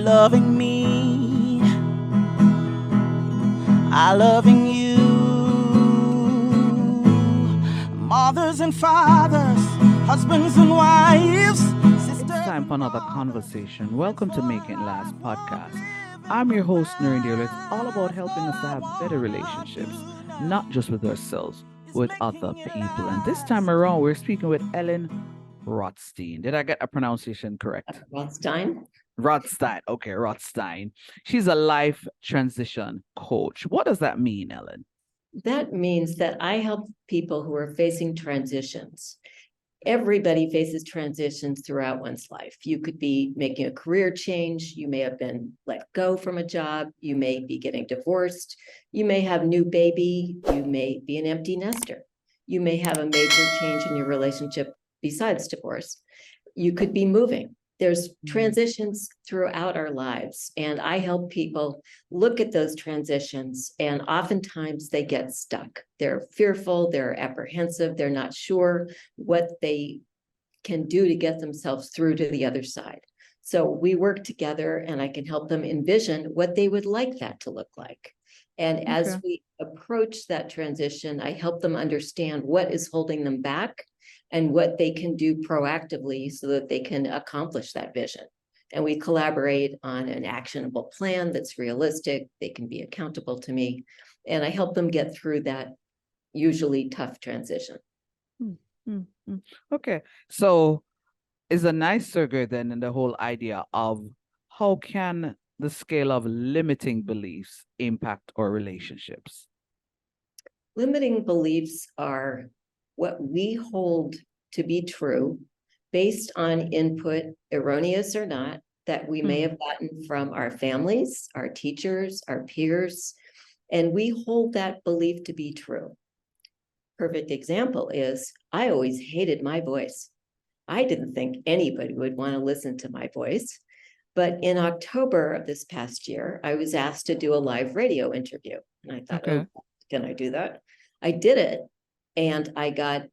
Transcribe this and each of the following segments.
loving me, I loving you. Mothers and fathers, husbands and wives, sisters. It's time for another conversation. Welcome to Making It Last podcast. I'm your host, Nuri Dealer. It's all about helping us to have better relationships, not just with ourselves, with other people. And this time around, we're speaking with Ellen Rothstein. Did I get a pronunciation correct? Rothstein. Rothstein. Okay, Rothstein. She's a life transition coach. What does that mean, Ellen? That means that I help people who are facing transitions. Everybody faces transitions throughout one's life. You could be making a career change. You may have been let go from a job. You may be getting divorced. You may have a new baby. You may be an empty nester. You may have a major change in your relationship besides divorce. You could be moving. There's transitions throughout our lives, and I help people look at those transitions, and oftentimes they get stuck. They're fearful, they're apprehensive, they're not sure what they can do to get themselves through to the other side. So we work together, and I can help them envision what they would like that to look like. And as we approach that transition, I help them understand what is holding them back and what they can do proactively so that they can accomplish that vision. And we collaborate on an actionable plan that's realistic. They can be accountable to me. And I help them get through that usually tough transition. Okay. So is a nice segue then in the whole idea of how can the scale of limiting beliefs impact our relationships? Limiting beliefs are what we hold to be true based on input, erroneous or not, that we may have gotten from our families, our teachers, our peers, and we hold that belief to be true. Perfect example is I always hated my voice. I didn't think anybody would want to listen to my voice. But in October of this past year, I was asked to do a live radio interview. And I thought, oh, can I do that? I did it. And I got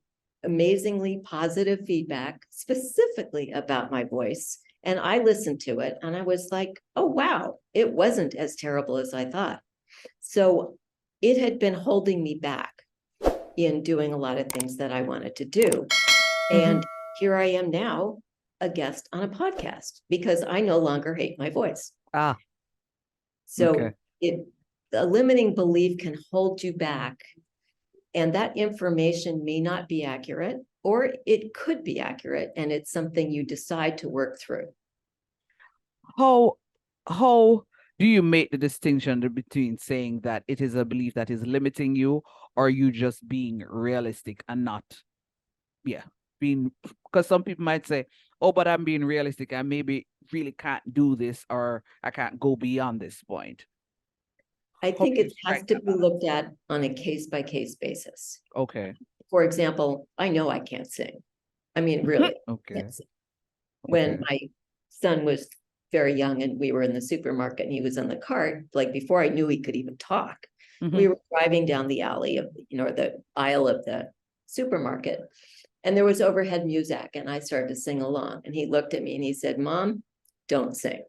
amazingly positive feedback, specifically about my voice. And I listened to it and I was like, oh, wow, it wasn't as terrible as I thought. So it had been holding me back in doing a lot of things that I wanted to do. And here I am now, a guest on a podcast because I no longer hate my voice. So a limiting belief can hold you back, and that information may not be accurate, or it could be accurate, and it's something you decide to work through. How do you make the distinction between saying that it is a belief that is limiting you, or you just being realistic and not, being, because some people might say, oh, but I'm being realistic. I maybe really can't do this, or I can't go beyond this point. I think it has to be looked at on a case-by-case basis. Okay. For example, I know I can't sing. I mean, really. Okay. When my son was very young and we were in the supermarket and he was in the cart, like before I knew he could even talk, we were driving down the alley of, the aisle of the supermarket, and there was overhead music, and I started to sing along, and he looked at me and he said, Mom, don't sing.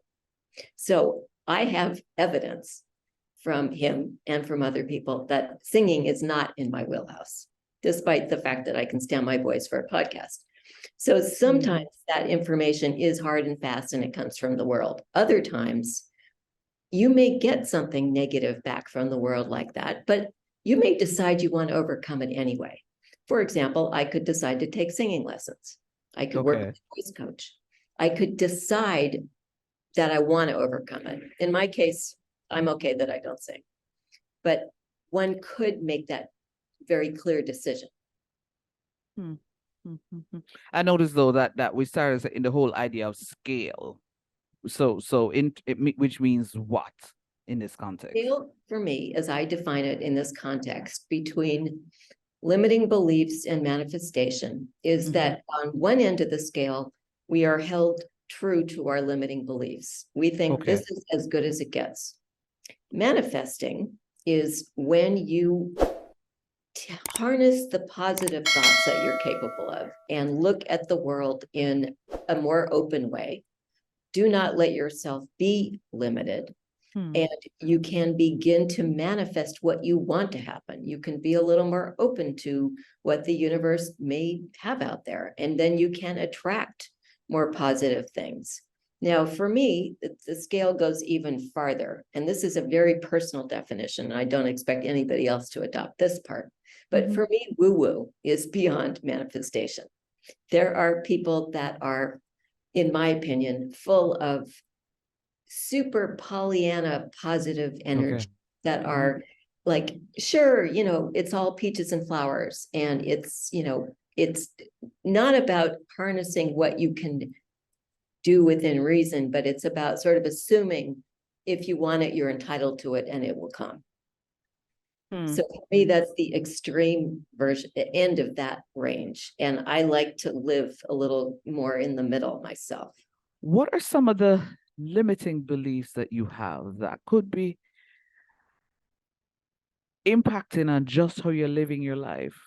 So I have evidence from him and from other people that singing is not in my wheelhouse, despite the fact that I can stand my voice for a podcast. So sometimes that information is hard and fast and it comes from the world. Other times you may get something negative back from the world like that, but you may decide you want to overcome it anyway. For example, I could decide to take singing lessons. I could work with a voice coach. I could decide that I want to overcome it. In my case, I'm okay that I don't sing, but one could make that very clear decision. I noticed though that we started in the whole idea of scale. So which means what in this context? Scale for me, as I define it in this context, between limiting beliefs and manifestation is that on one end of the scale, we are held true to our limiting beliefs. We think this is as good as it gets. Manifesting is when you harness the positive thoughts that you're capable of and look at the world in a more open way. do not let yourself be limited. And you can begin to manifest what you want to happen. You can be a little more open to what the universe may have out there. And then you can attract more positive things. Now, for me, the scale goes even farther. And this is a very personal definition. I don't expect anybody else to adopt this part. But for me, woo-woo is beyond manifestation. There are people that are, in my opinion, full of super Pollyanna positive energy that are like, sure, it's all peaches and flowers. And it's not about harnessing what you can do within reason, but it's about sort of assuming if you want it, you're entitled to it and it will come. So for me, that's the extreme version, the end of that range. And I like to live a little more in the middle myself. What are some of the limiting beliefs that you have that could be impacting on just how you're living your life?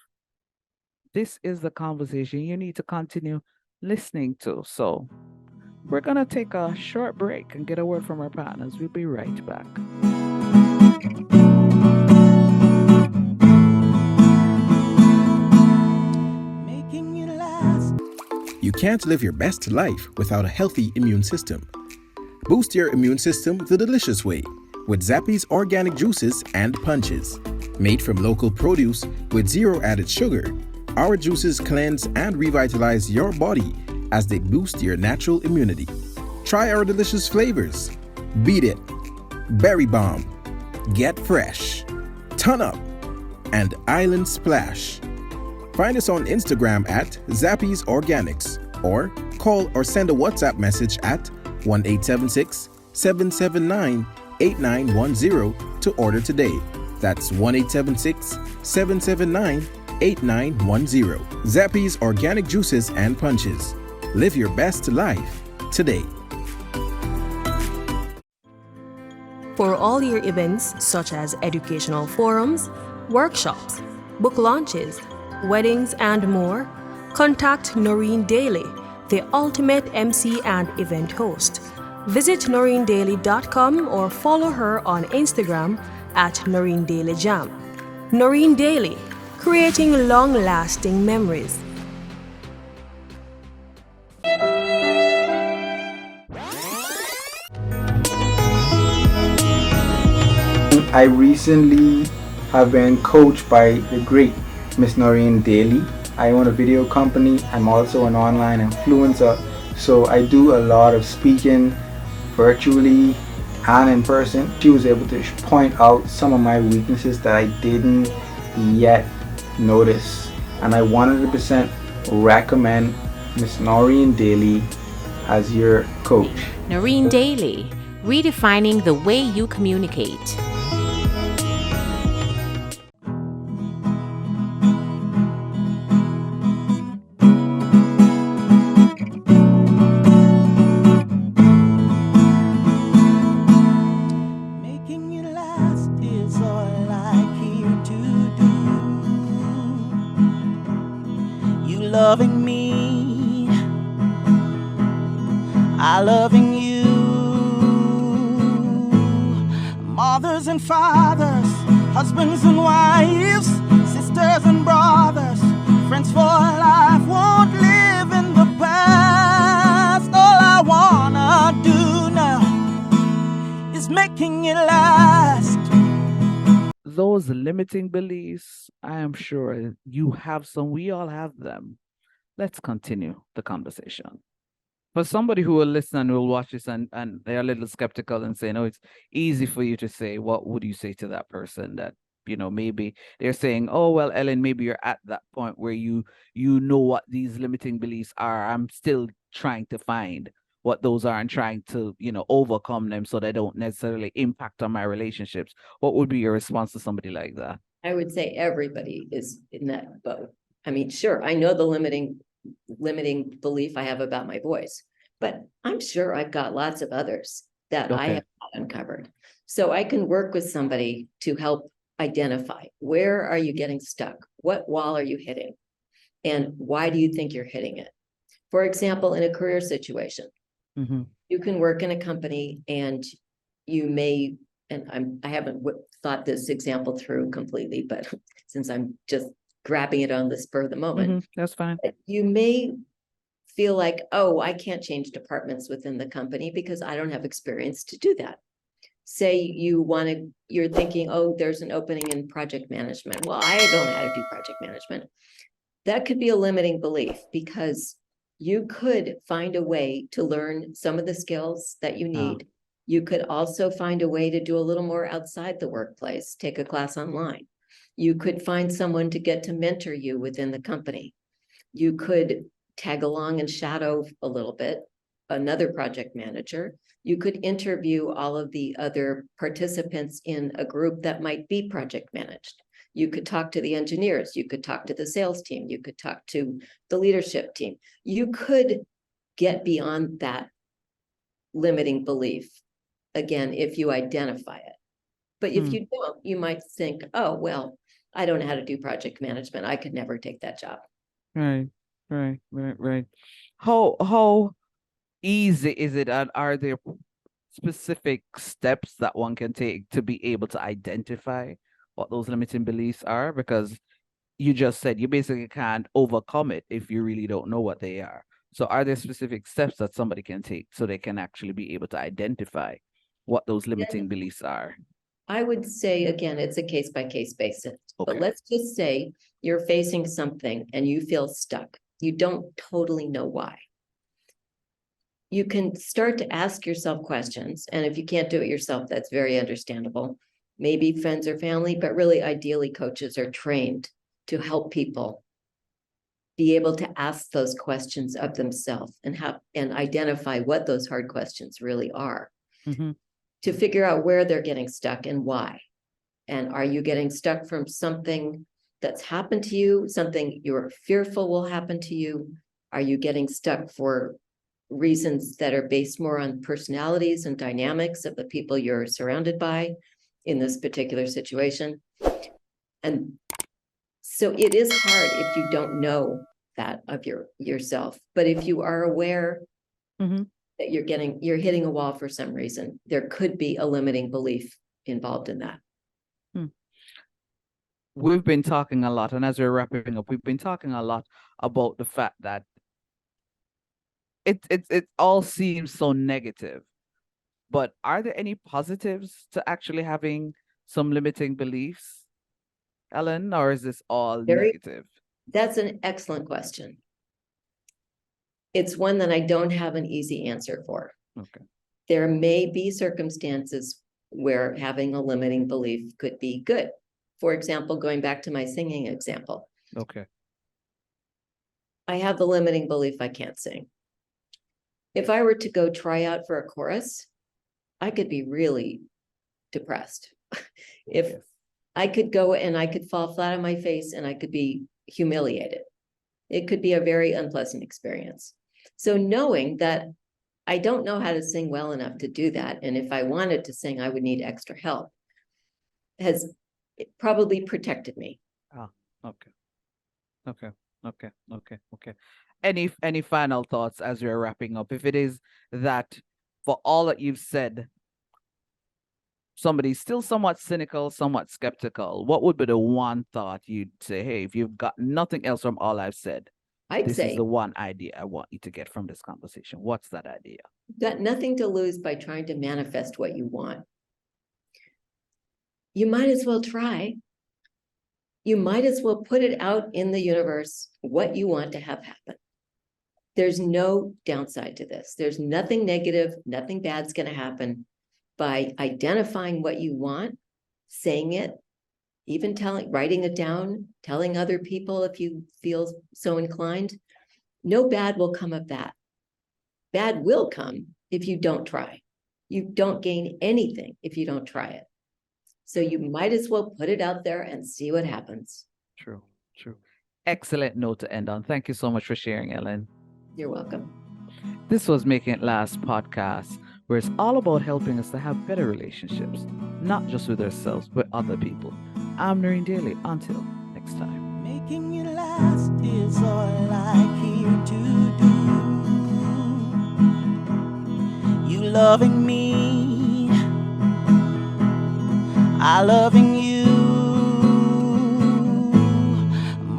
This is the conversation you need to continue listening to. So we're going to take a short break and get a word from our partners. We'll be right back. Making it last. You can't live your best life without a healthy immune system. Boost your immune system the delicious way with Zappy's organic juices and punches. Made from local produce with zero added sugar, our juices cleanse and revitalize your body as they boost your natural immunity. Try our delicious flavors: Beat It, Berry Bomb, Get Fresh, Ton Up, and Island Splash. Find us on Instagram at Zappy's Organics, or call or send a WhatsApp message at 1-876-779-8910 to order today. That's 1-876-779-8910. Zappy's Organic Juices and Punches. Live your best life today. For all your events such as educational forums, workshops, book launches, weddings, and more, contact Noreen Daly, the ultimate MC and event host. Visit noreendaily.com or follow her on Instagram at Noreen Daily Jam. Noreen Daily, creating long-lasting memories. I recently have been coached by the great Miss Noreen Daly. I own a video company. I'm also an online influencer. So I do a lot of speaking virtually and in person. She was able to point out some of my weaknesses that I didn't yet notice. And I 100% recommend Miss Noreen Daly as your coach. Noreen Daly, redefining the way you communicate. Making it last is all I care to do. You loving me, I loving you. Mothers and fathers, husbands and wives, sisters and brothers, friends for life, won't live in the past. All I wanna do now is making it last. Those limiting beliefs, I am sure you have some, we all have them. Let's continue the conversation. For somebody who will listen and will watch this and they're a little skeptical and say, no, it's easy for you to say, what would you say to that person that, maybe they're saying, oh, well, Ellen, maybe you're at that point where you know what these limiting beliefs are. I'm still trying to find what those are and trying to, overcome them so they don't necessarily impact on my relationships. What would be your response to somebody like that? I would say everybody is in that boat. I mean, sure, I know the limiting belief I have about my voice, but I'm sure I've got lots of others that I have not uncovered. So I can work with somebody to help identify, where are you getting stuck? What wall are you hitting? And why do you think you're hitting it? For example, in a career situation, Mm-hmm. You can work in a company and you may, and I haven't thought this example through completely, but since I'm just grabbing it on the spur of the moment, Mm-hmm. That's fine. you may feel like, oh, I can't change departments within the company because I don't have experience to do that. Say you're thinking, oh, there's an opening in project management. Well, I don't know how to do project management. That could be a limiting belief because you could find a way to learn some of the skills that you need. You could also find a way to do a little more outside the workplace, take a class online. You could find someone to get to mentor you within the company. You could tag along and shadow a little bit another project manager. You could interview all of the other participants in a group that might be project managed. You could talk to the engineers. You could talk to the sales team. You could talk to the leadership team. You could get beyond that limiting belief, again, if you identify it. But if you don't, you might think, oh, well, I don't know how to do project management. I could never take that job. Right. How easy is it, and are there specific steps that one can take to be able to identify what those limiting beliefs are? Because you just said you basically can't overcome it if you really don't know what they are. So are there specific steps that somebody can take so they can actually be able to identify what those limiting beliefs are? I would say, again, it's a case by case basis, but Okay. let's just say you're facing something and you feel stuck. You don't totally know why. You can start to ask yourself questions. And if you can't do it yourself, that's very understandable. Maybe friends or family, but really ideally coaches are trained to help people be able to ask those questions of themselves and identify what those hard questions really are. Mm-hmm. To figure out where they're getting stuck and why. And are you getting stuck from something that's happened to you, something you're fearful will happen to you? Are you getting stuck for reasons that are based more on personalities and dynamics of the people you're surrounded by in this particular situation? And so it is hard if you don't know that of yourself. But if you are aware that you're hitting a wall for some reason, there could be a limiting belief involved in that. We've been talking a lot, and as we're wrapping up, we've been talking a lot about the fact that it all seems so negative. But are there any positives to actually having some limiting beliefs, Ellen, or is this all negative? That's an excellent question. It's one that I don't have an easy answer for. Okay. There may be circumstances where having a limiting belief could be good. For example, going back to my singing example. Okay. I have the limiting belief I can't sing. If I were to go try out for a chorus, I could be really depressed. If I could go and I could fall flat on my face and I could be humiliated. It could be a very unpleasant experience. So knowing that I don't know how to sing well enough to do that, and if I wanted to sing, I would need extra help, has probably protected me. Okay. Any final thoughts as we're wrapping up? If it is that for all that you've said, somebody's still somewhat cynical, somewhat skeptical, what would be the one thought you'd say, hey, if you've got nothing else from all I've said, this is the one idea I want you to get from this conversation? What's that idea? You've got nothing to lose by trying to manifest what you want. You might as well try. You might as well put it out in the universe, what you want to have happen. There's no downside to this. There's nothing negative, nothing bad's going to happen by identifying what you want, saying it, even writing it down, telling other people if you feel so inclined. No bad will come of that. Bad will come if you don't try. You don't gain anything if you don't try it. So you might as well put it out there and see what happens. True. Excellent note to end on. Thank you so much for sharing, Ellen. You're welcome. This was Making It Last podcast, where it's all about helping us to have better relationships, not just with ourselves, but other people. I'm Noreen Daly. Until next time. Making it last is all I care to do. loving me, I loving you.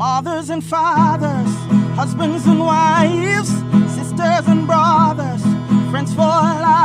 Mothers and fathers, husbands and wives, sisters and brothers, friends for life.